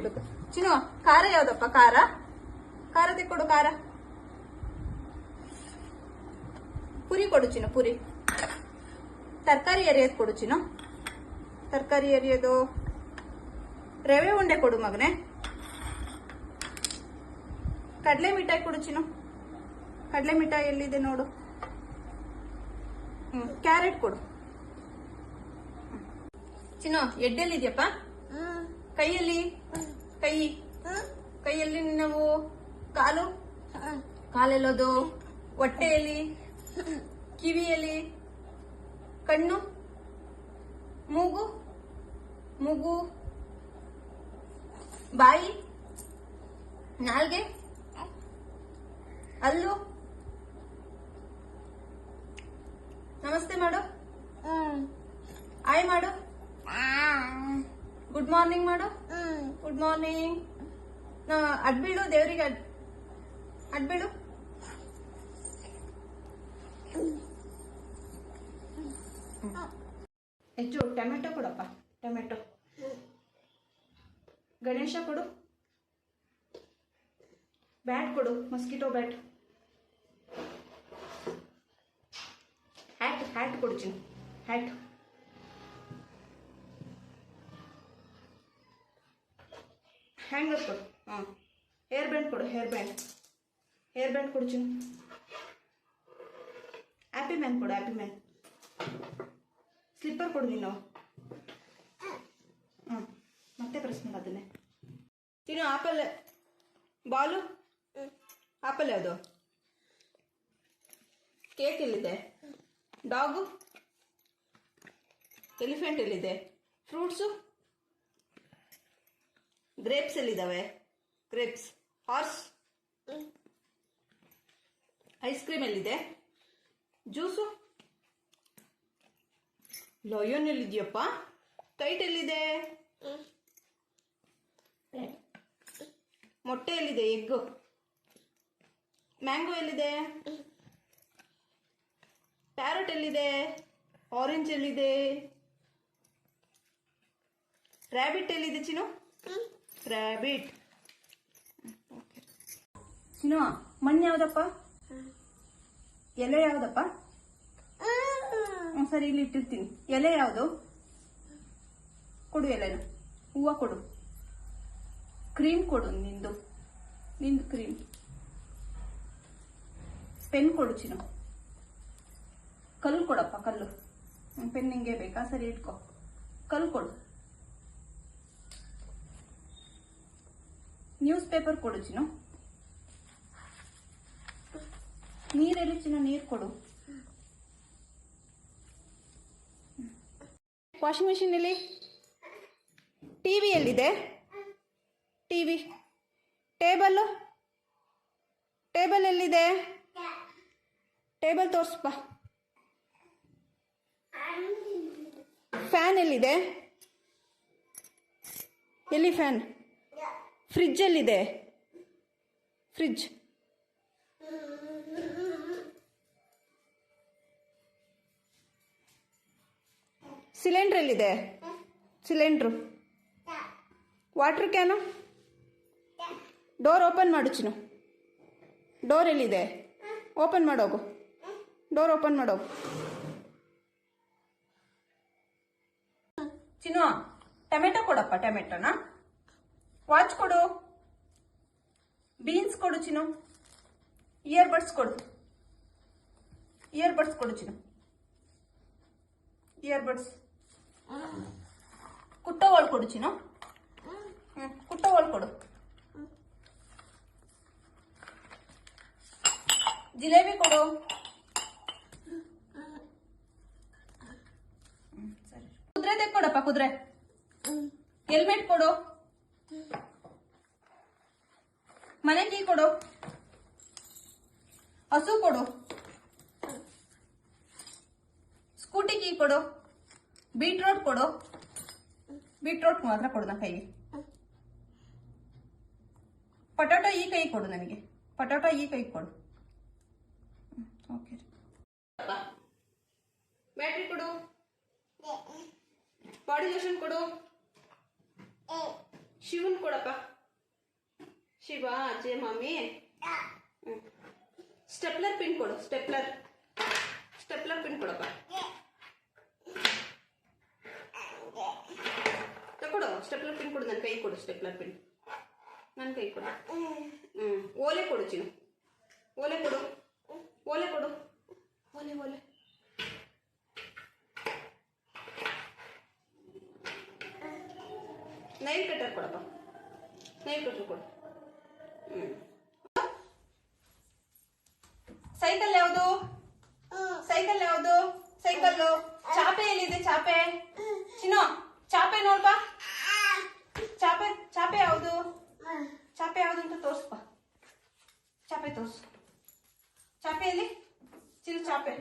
ತೆಗಿಬೇಕು. ಚಿನ್ನು ಖಾರ ಯಾವ್ದಪ್ಪ? ಖಾರ ಖಾರ ತೆಕ್ಕೊಡು. ಖಾರ ಪುರಿ ಕೊಡು ಚಿನ್ನು. ಪುರಿ. ತರಕಾರಿ ಎರಿಯೋದು ಕೊಡು ಚಿನ್ನು. ತರಕಾರಿ ಎರಿಯೋದು. ರವೆ ಉಂಡೆ ಕೊಡು ಮಗನೆ. ಕಡಲೆ ಮಿಠಾಯಿ ಕೊಡು ಚಿನ್ನು. ಕಡಲೆ ಮಿಠಾಯಿ ಎಲ್ಲಿದೆ ನೋಡು. ಕ್ಯಾರೆಟ್ ಕೊಡು ಚಿನ್ನು. ಎಡ್ಡೆಲ್ಲಿದ್ಯಪ್ಪ? ಕೈಯಲ್ಲಿ. ಕೈಯಲ್ಲಿ ನಾವು ಕಾಲು. ಕಾಲೆಲ್ಲೋದು. ಹೊಟ್ಟೆಯಲ್ಲಿ. ಕಿವಿಯಲ್ಲಿ. ಕಣ್ಣು. ಮೂಗು. ಬಾಯಿ. ನಾಲ್ಗೆ. ಹಲ್ಲು. ನಮಸ್ತೆ ಮಾಡು. ಆಯ್ ಮಾಡು. ಗುಡ್ ಮಾರ್ನಿಂಗ್ ಮಾಡು. Good morning. ಅಡ್ಬೀಳು ದೇವರಿಗೆ. ಅಡ್ಬೀಳು. ಹೆಚ್ಚು ಟೊಮೆಟೊ ಕೊಡಪ್ಪ. ಟೊಮೆಟೊ. ಗಣೇಶ ಕೊಡು. ಬ್ಯಾಟ್ ಕೊಡು. Mosquito bat. ಹ್ಯಾಟ್ ಕೊಡು ಚಿನ್ನು. ಹ್ಯಾಟ್. ಹ್ಯಾಂಗರ್ ಕೊಡು. ಹೇರ್ ಬ್ಯಾಂಡ್ ಕೊಡು. ಹೇರ್ ಬ್ಯಾಂಡ್ ಕೊಡು ಚಿನ್ನು. ಹ್ಯಾಪಿ ಮ್ಯಾನ್ ಕೊಡು. Happy man. ಸ್ಲಿಪ್ಪರ್ ಕೊಡು ನೀನು. ಮತ್ತೆ ಪ್ರಶ್ನೆ ಅದನ್ನೇ ಚಿನ್ನು. Apple ball. ಆಪಲ್ ಯಾವುದು? ಕೇಕ್ ಎಲ್ಲಿದೆ? ಡಾಗು. ಎಲಿಫೆಂಟ್ ಎಲ್ಲಿದೆ? ಫ್ರೂಟ್ಸು. ಗ್ರೇಪ್ಸ್ ಎಲ್ಲಿದ್ದಾವೆ? ಗ್ರೇಪ್ಸ್. ಹಾರ್ಸ್. ಐಸ್ ಕ್ರೀಮ್ ಎಲ್ಲಿದೆ? ಜ್ಯೂಸು. ಲಯನ್ ಎಲ್ಲಿದೆಯಪ್ಪ? ಕೈಟ್ ಎಲ್ಲಿದೆ? ಮೊಟ್ಟೆ ಎಲ್ಲಿದೆ? ಎಗ್ಗು. ಮ್ಯಾಂಗೋ ಎಲ್ಲಿದೆ? ಪ್ಯಾರಟ್ ಎಲ್ಲಿದೆ? ಆರೆಂಜ್ ಎಲ್ಲಿದೆ? ರ್ಯಾಬಿಟ್ ಎಲ್ಲಿದೆ ಚಿನ್ನು? ರ್ಯಾಬಿಟ್. ಚಿನ್ನು ಮಣ್ಣು ಯಾವ್ದಪ್ಪ? ಎಲೆ ಯಾವ್ದಪ್ಪ? ಸರಿ, ಇಲ್ಲಿ ಇಟ್ಟಿರ್ತೀನಿ. ಎಲೆ ಯಾವುದು? ಕೊಡು ಎಲೆನ. ಹೂವು ಕೊಡು. ಕ್ರೀಮ್ ಕೊಡು. ನಿಂದು ಕ್ರೀಮ್. ಪೆನ್ ಕೊಡು ಚಿನ್ನು. ಕಲ್ಲು ಕೊಡಪ್ಪ. ಕಲ್ಲು. ಪೆನ್ ಹಿಂಗೆ ಬೇಕಾ? ಸರಿ ಇಟ್ಕೋ. ಕಲ್ಲು ಕೊಡು. ನ್ಯೂಸ್ ಪೇಪರ್ ಕೊಡು ಚಿನ್ನು. ನೀರೆಲ್ಲಿ ಚಿನ್ನು? ನೀರು ಕೊಡು. ವಾಷಿಂಗ್ ಮಿಷಿನ್ ಎಲ್ಲಿ? ಟಿವಿ ಎಲ್ಲಿದೆ? ಟಿವಿ. ಟೇಬಲ್ ಎಲ್ಲಿದೆ? ಟೇಬಲ್ ತೋರಿಸಪ್ಪ. ಫ್ಯಾನ್ ಎಲ್ಲಿದೆ? ಎಲ್ಲಿ ಫ್ಯಾನ್? ಫ್ರಿಡ್ಜ್ ಎಲ್ಲಿದೆ? ಫ್ರಿಡ್ಜ್. ಸಿಲಿಂಡ್ರ್ ಎಲ್ಲಿದೆ? Cylinder. Water can. Door open ಮಾಡು ಚಿನ್ನು. ಡೋರ್ ಎಲ್ಲಿದೆ? ಓಪನ್ ಮಾಡೋಗು. ಡೋರ್ ಓಪನ್ ಮಾಡೋಗು. ಚಿನ್ನು ಟೊಮೆಟೊ ಕೊಡಪ್ಪ. ಟೊಮೆಟೊನ. ವಾಚ್ ಕೊಡು. ಬೀನ್ಸ್ ಕೊಡು ಚಿನ್ನು. ಇಯರ್ಬಡ್ಸ್ ಕೊಡು. ಇಯರ್ಬಡ್ಸ್ ಕೊಡು ಚಿನ್ನು. ಇಯರ್ಬಡ್ಸ್. ಕುಟ್ಟೋವಲ್ ಕೊಡು ಚಿನ್ನು. ಕುಟ್ಟೋವಲ್ ಕೊಡು. ಜಿಲೇಬಿ ಕೊಡು. ಕುದುರೆ ತೆಕ್ಕೊಡಪ್ಪ. ಕುದುರೆ. ಹೆಲ್ಮೆಟ್ ಕೊಡು. ಮನೆ ಕೀ ಕೊಡು. ಹಸು ಕೊಡು. ಸ್ಕೂಟಿ ಕೀ ಕೊಡು. ಬೀಟ್ರೋಟ್ ಕೊಡು. ಬೀಟ್ರೋಟ್ ಮಾತ್ರ ಕೊಡು ನನ್ನ ಕೈಗೆ. ಪೊಟ್ಯಾಟೊ ಈ ಕೈ ಕೊಡು ನನಗೆ. ಪೊಟ್ಯಾಟೊ ಈ ಕೈ ಕೊಡು. ಓಕೆ. ಬ್ಯಾಟ್ರಿ ಕೊಡು. ಬಾಡಿ ಲೋಷನ್ ಕೊಡು. ಶಿವನ್ ಕೊಡಪ್ಪ. ಶಿವ ಅಜ್ಜೆ ಮಮ್ಮಿ. ಸ್ಟೆಪ್ಲರ್ ಪಿನ್ ಕೊಡು. ಸ್ಟೆಪ್ಲರ್ ಪಿನ್ ಕೊಡಪ್ಪ. ತಕೊಡು ಸ್ಟೆಪ್ಲರ್ ಪಿನ್ ಕೊಡು. ನನ್ನ ಕೈ ಕೊಡು ಸ್ಟೆಪ್ಲರ್ ಪಿನ್. ನನ್ನ ಕೈ ಕೊಡು. ಓಲೆ ಕೊಡು ಚಿನ್ನು. ಓಲೆ ಕೊಡು. ಓಲೆ ಕೊಡು. ಓಲೆ ಓಲೆ. ನೈಲ್ ಕಟರ್ ಕೊಡಪ್ಪ. ನೈಲ್ ಕಟರ್ ಕೊಡು. ಸೈಕಲ್ ಯಾವುದು? ಸೈಕಲ್ ಯಾವುದು? ಸೈಕಲ್ಲು ಚಾಪೆ ಎಲ್ಲಿದೆ? ಚಾಪೆ ಚಿನ್ನು, ಚಾಪೆ ನೋಡ್ಪ. ಚಾಪೆ ಯಾವುದು? ಚಾಪೆ ಯಾವುದು ಅಂತ ತೋರ್ಸಪ್ಪ. ಚಾಪೆ ತೋರ್ಸು. ಚಾಪೆ ಎಲ್ಲಿ ಚಿನ್ನು? ಚಾಪೆ.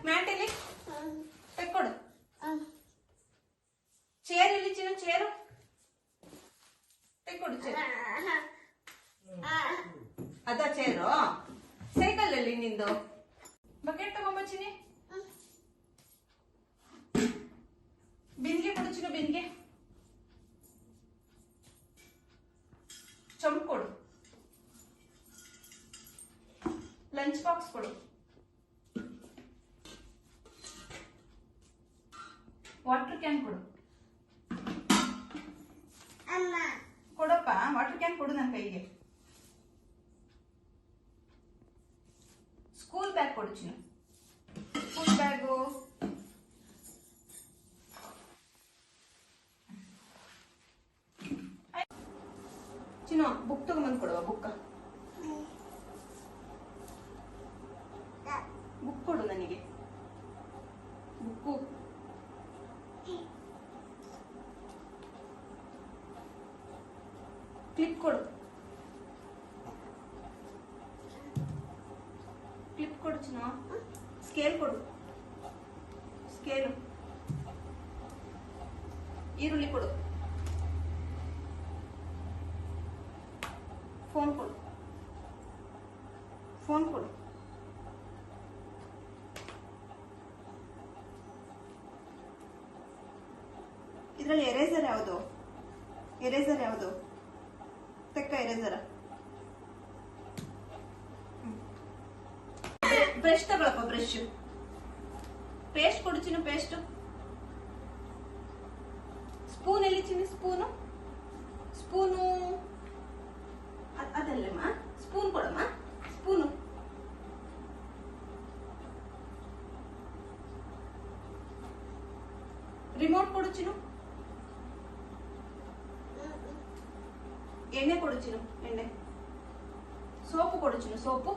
ಮ್ಯಾಟ್ ಎಲ್ಲಿ? ತೆಕ್ಕೊಡು. ಚೇರ್ ಎಲ್ಲಿ ಚಿನ್ನು? ಚೇರು ತೆಕ್ಕೊಡು. ಚೇರ್ ಅದ ಚೇರು. ಸೈಕಲ್ ಅಲ್ಲಿ ನಿಂದು. ಬಕೆಟ್ ತಗೊಂಬ ಚಿನ್ನಿ. ಬಿನ್ಗೆ ಕೊಡು ಚಿನ್ನು. ಬಿನ್ಗೆ ಚೊಂಬು ಕೊಡು. ಲಂಚ್ ಬಾಕ್ಸ್ ಕೊಡು. ವಾಟರ್ ಕ್ಯಾನ್ ಕೊಡು. ಕೊಡಪ್ಪ ವಾಟರ್ ಕ್ಯಾನ್ ಕೊಡು ನನ್ನ ಕೈಗೆ. ಸ್ಕೂಲ್ ಬ್ಯಾಗ್ ಕೊಡು ಚಿನ್ನು. School bag. ಚಿನ್ನು ಬುಕ್ ತಗೊಂಬಂದು ಕೊಡುವ. ಬುಕ್ ಕೊಡು ನನಗೆ. ಬುಕ್ಕು ಕ್ಲಿಪ್ ಕೊಡು. ಕ್ಲಿಪ್ ಕೊಡು ಚಿನ್ನು. ಸ್ಕೇಲ್ ಕೊಡು. ಸ್ಕೇಲು. ಈರುಳ್ಳಿ ಕೊಡು. ಫೋನ್ ಕೊಡು. ಫೋನ್ ಕೊಡು. ಇದರಲ್ಲಿ ಎರೇಸರ್ ಯಾವುದು? ಎರೇಸರ್ ಯಾವುದು? ತೆಕ್ಕ ಎರೇಸರ. ಬ್ರಷ್ ತಗೊಳಪ್ಪ. ಬ್ರಷ್. ಪೇಸ್ಟ್ ಕೊಡು ಚಿನ್ನು. ಪೇಸ್ಟ್. ಸ್ಪೂನ್ ಎಲ್ಲಿ ಚಿನ್ನು? ಸ್ಪೂನು ಅದಲ್ಲಮ್ಮ. ಸ್ಪೂನ್ ಕೊಡಮ್ಮ. ಸ್ಪೂನು. ರಿಮೋಟ್ ಕೊಡು ಚಿನ್ನು. ಎಣ್ಣೆ ಕೊಡು ಚಿನ್ನು. ಎಣ್ಣೆ. ಸೋಪು ಕೊಡು ಚಿನ್ನು. ಸೋಪು.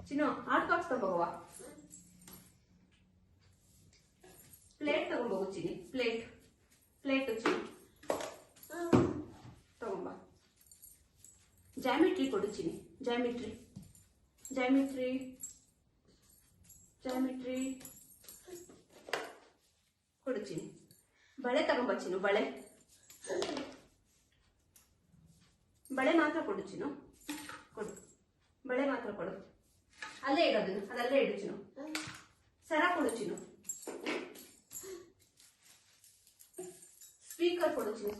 ಚಿನ್ನು ಹಾಟ್ ಬಾಕ್ಸ್ ತಗೋವಾ. ಪ್ಲೇಟ್ ತಗೊಂಬೋಗು ಚಿನ್ನಿ. ಪ್ಲೇಟ್ ಚಿನ್ನು ತಗೊಂಬ. ಜಾಮಿಟ್ರಿ ಕೊಡು ಚಿನ್ನಿ. ಜಾಮಿಟ್ರಿ ಕೊಡು ಚಿನ್ನಿ. ಬಳೆ ತಗೊಂಬ ಚಿನ್ನು. ಬಳೆ ಮಾತ್ರ ಕೊಡು ಚಿನ್ನು. ಕೊಡು. ಬಳೆ ಮಾತ್ರ ಕೊಡು. ಅಲ್ಲೇ ಇಡೋದು. ಅದಲ್ಲೇ ಇಡು ಚಿನ್ನು. ಸರ ಕೊಡು ಚಿನ್ನು. ಸ್ಪೀಕರ್ ಕೊಡು ಚಿನ್ನು.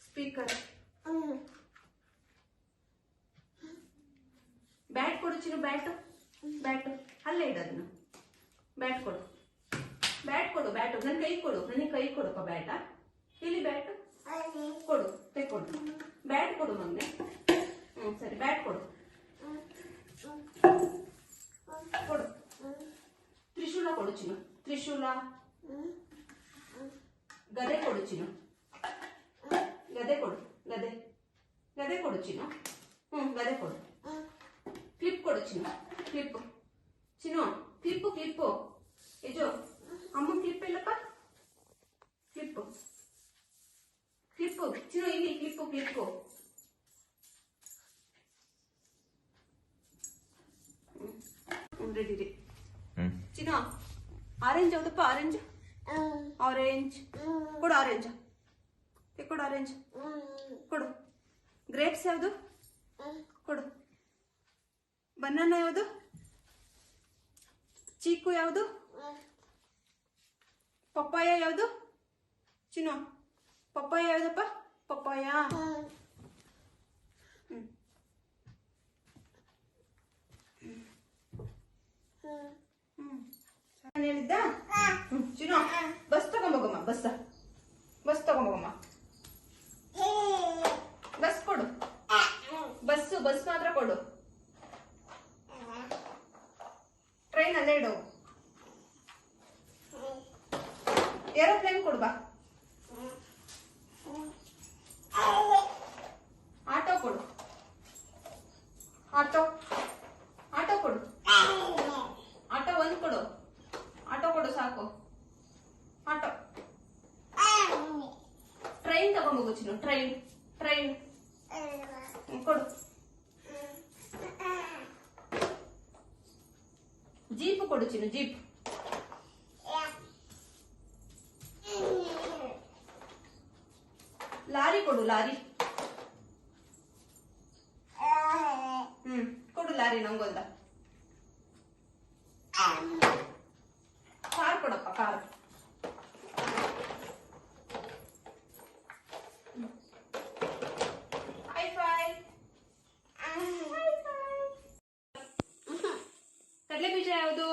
ಸ್ಪೀಕರ್. ಬ್ಯಾಟ್ ಕೊಡು ಚಿನ್ನು. ಬ್ಯಾಟ್ ಅಲ್ಲೇ ಇಡೋದನ್ನು. ಬ್ಯಾಟ್ ಕೊಡು. ನನ್ನ ಕೈ ಕೊಡು. ನನಗೆ ಕೈ ಕೊಡಪ್ಪ. ಬ್ಯಾಟ ಇಲ್ಲಿ. ಬ್ಯಾಟ್ ಕೊಡು. ತೆಕ್ಕೊಡು. ಬ್ಯಾಟ್ ಕೊಡು ಮೊನ್ನೆ. ಸರಿ ಬ್ಯಾಟ್ ಕೊಡು. ತ್ರಿಶೂಲ ಕೊಡು ಚಿನ್ನು. ತ್ರಿಶೂಲ. ಗದೆ ಕೊಡು ಚಿನ್ನು. ಗದೆ ಕೊಡು. ಗದೆ ಕೊಡು ಚಿನ್ನು. ಗದೆ ಕೊಡು. ಕ್ಲಿಪ್ ಕೊಡು ಚಿನ್ನು. ಕ್ಲಿಪ್ ಚಿನ್ನು. ಕ್ಲಿಪ್ಪು. ಇದು ಅಮ್ಮ ಕ್ಲಿಪ್ ಇಲ್ಲಪ್ಪ. ಕ್ಲಿಪ್ಪು ಚಿನ್ನು. ಇಲ್ಲಿ ಕ್ಲಿಪ್ಪು. ರೆಡಿ ಚಿನ್ನು. ಆರೆಂಜ್ ಯಾವ್ದಪ್ಪ? ಆರೆಂಜ್ ಕೊಡು. ಆರೆಂಜ್ ಕೊಡು. ಗ್ರೇಪ್ಸ್ ಯಾವುದು? ಕೊಡು. ಬನಾನಾ ಯಾವುದು? ಚೀಕು ಯಾವುದು? ಪಪ್ಪಾಯ ಯಾವುದು? ಚಿನ್ನು ಪಪ್ಪಾಯ ಯಾವುದಪ್ಪ? ಪಪ್ಪಾಯ. ಹೇಳಿದ್ದ ಚಿನ್ನು ಬಸ್ ತಗೊಂಬೋಗಮ್ಮ. ಬಸ್ ತಗೊಂಬೋಗಮ್ಮ. ಬಸ್ ಕೊಡು. ಬಸ್ ಮಾತ್ರ ಕೊಡು. ಟ್ರೈನ್ ಅಲ್ಲೇ ಇಡು. ಏರೋಪ್ಲೇನ್ ಕೊಡು ಬಾ. ಆಟೋ ಕೊಡು. ಆಟೋ ಕೊಡು. ಆಟೋ ಒಂದು ಕೊಡು. ಆಟೋ ಕೊಡು ಸಾಕು. ಆಟೋ. ಟ್ರೈನ್ ತಗೊಂಬೋಗು ಚಿನ್ನು. ಟ್ರೈನ್ ಕೊಡು. ಜೀಪ್ ಕೊಡು ಚಿನ್ನು. ಜೀಪ್. ಲಾರಿ ಕೊಡು. ಲಾರಿ. ಕೊಡು ಲಾರಿ ನಂಗೊಂದ. ಕಾರ್ ಕೊಡಪ್ಪ. ಕಾರ್. ಕಡಲೆ ಬೀಜ ಯಾವುದು?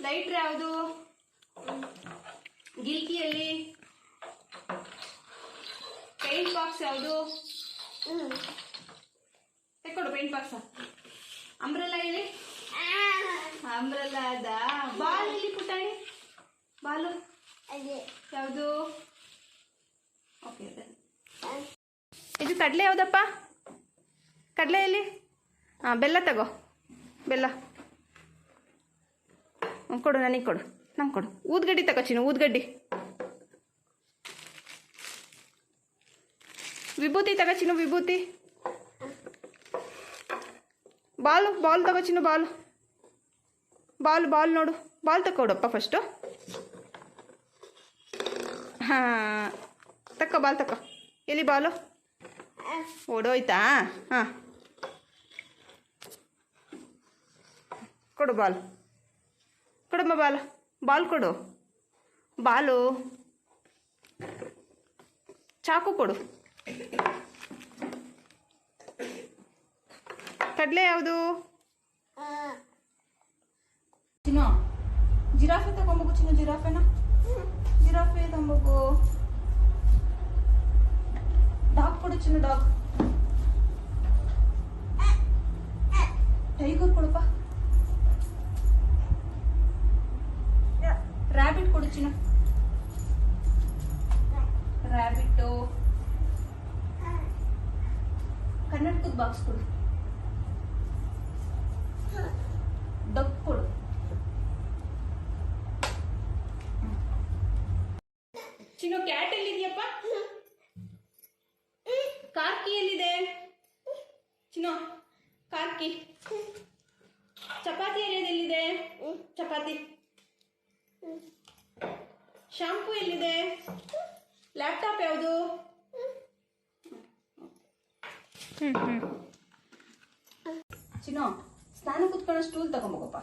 ಲೈಟ್ರ್ ಯಾವುದು? ಗಿಲ್ಕಿಯಲ್ಲಿ ಪೇಂಟ್ ಬಾಕ್ಸ್ ಯಾವುದು? ತೆಕ್ಕೊಡು ಪೇಂಟ್ ಬಾಕ್ಸ್. ಅಂಬ್ರೆಲ್ಲಾ ಇಲ್ಲಿ. ಅಂಬ್ರೆಲ್ಲಾ ಅದ. ಬಾಲ್ ಇಲ್ಲಿ ಪುಟಾಣಿ. ಬಾಲು ಯಾವುದು? ಓಕೆ. ಇದು ಕಡಲೆ ಯಾವುದಪ್ಪ? ಕಡಲೆಯಲ್ಲಿ ಬೆಲ್ಲ ತಗೋ. ಬೆಲ್ಲ ಕೊಡು. ನನಗೆ ಕೊಡು. ನಂಗೆ ಕೊಡು. ಊದ್ಗಡ್ಡಿ ತಗೋ ಚಿನ್ನು. ಊದ್ಗಡ್ಡಿ. ವಿಭೂತಿ ತಗೋ ಚಿನ್ನು. ವಿಭೂತಿ. ಬಾಲ್ ತಗೋ ಚಿನ್ನು. ಬಾಲ್ ನೋಡು. ಬಾಲ್ ತಗೊಡಪ್ಪ ಫಸ್ಟು. ಹಾಂ ತಕ್ಕೋ. ಬಾಲ್ ತಕ್ಕೋ. ಎಲ್ಲಿ ಬಾಲು? ಓಡೋಯ್ತಾ? ಹಾಂ ಕೊಡು ಬಾಲ್. ಕೊಡಮ್ಮ ಬಾಲ್ ಕೊಡು. ಬಾಲು. ಚಾಕು ಕೊಡು. ಕಡಲೆ ಯಾವುದು? ಚಿನ್ನು ಜಿರಾಫೆ ತಗೊಂಬೋಗು ಚಿನ್ನು. ಜಿರಾಫೆ ತಗೊಂಬೋಗು. ಡಾಗ್ ಕೊಡು ಚಿನ್ನು. ಡಾಗ್. ಟೈಗರ್ ಕೊಡಪ್ಪ. ರ್ಯಾಬಿಟ್ ಕೊಡು ಚಿನ್ನು. ರ್ಯಾಬಿಟ್ಟು. ಕನ್ನಡಕದ ಬಾಕ್ಸ್ ಕೊಡು. ಡಕ್ ಕೊಡು. ಚಿನ್ನು ಕ್ಯಾಟ್ ಎಲ್ಲಿದೆಯಪ್ಪ? ಕಾರ್ಕಿ ಎಲ್ಲಿದೆ ಚಿನ್ನು? ಕಾರ್ಕಿ. ಚಪಾತಿ ಎಲ್ಲಿದೆ? ಚಪಾತಿ. ಶಾಂಪೂ ಎಲ್ಲಿದೆ? ಲ್ಯಾಪ್ಟಾಪ್ ಯಾವುದು? ಚಿನ್ನು ಸ್ನಾನ ಕುತ್ಕೊಳ್ಳೋ ಸ್ಟೂಲ್ ತಗೊಂಬೋಗಪ್ಪ.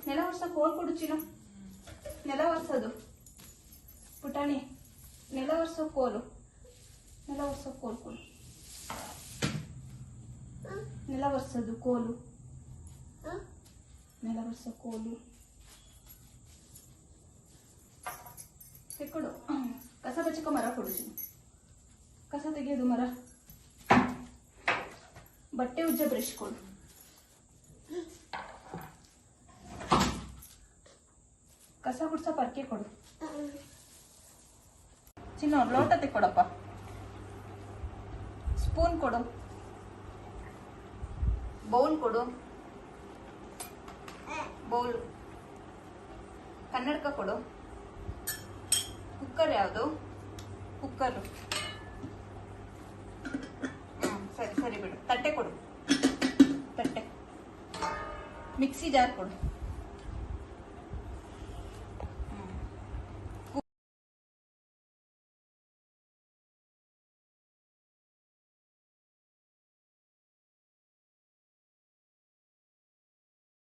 ನೆಲ ಒರ್ಸಕ್ಕೆ ಕೋಲ್ ಕೊಡು ಚಿನ್ನು. ನೆಲ ಒರ್ಸೋದು ಪುಟಾಣಿ. ನೆಲ ಒರ್ಸೋ ಕೋಲು. ಕೊಡು. ನೆಲ ಒರ್ಸೋದು ಕೋಲು. ತೆಕ್ಕೊಡು. ಕಸ ಬಚ್ಚಕ ಮರ ಕೊಡು ಚಿನ್ನು. ಕಸ ತೆಗೆಯೋದು ಮರ. ಬಟ್ಟೆ ಉಜ್ಜ ಬ್ರಷ್ ಕೊಡು. ಕಸ ಗುಡ್ಸ ಪರ್ಕೆ ಕೊಡು. ಚಿನ್ನು ಲೋಟ ತೆಕ್ಕೊಡಪ್ಪ. ಸ್ಪೂನ್ ಕೊಡು. ಬೌಲ್ ಕೊಡು. ಬೌಲ್. ಕನ್ನಡಕ ಕೊಡು. ಕುಕ್ಕರ್ ಯಾವುದು? ಕುಕ್ಕರ್. ಸರಿ ಬಿಡು. ತಟ್ಟೆ ಕೊಡು. ಮಿಕ್ಸಿ ಜಾರ್ ಕೊಡು.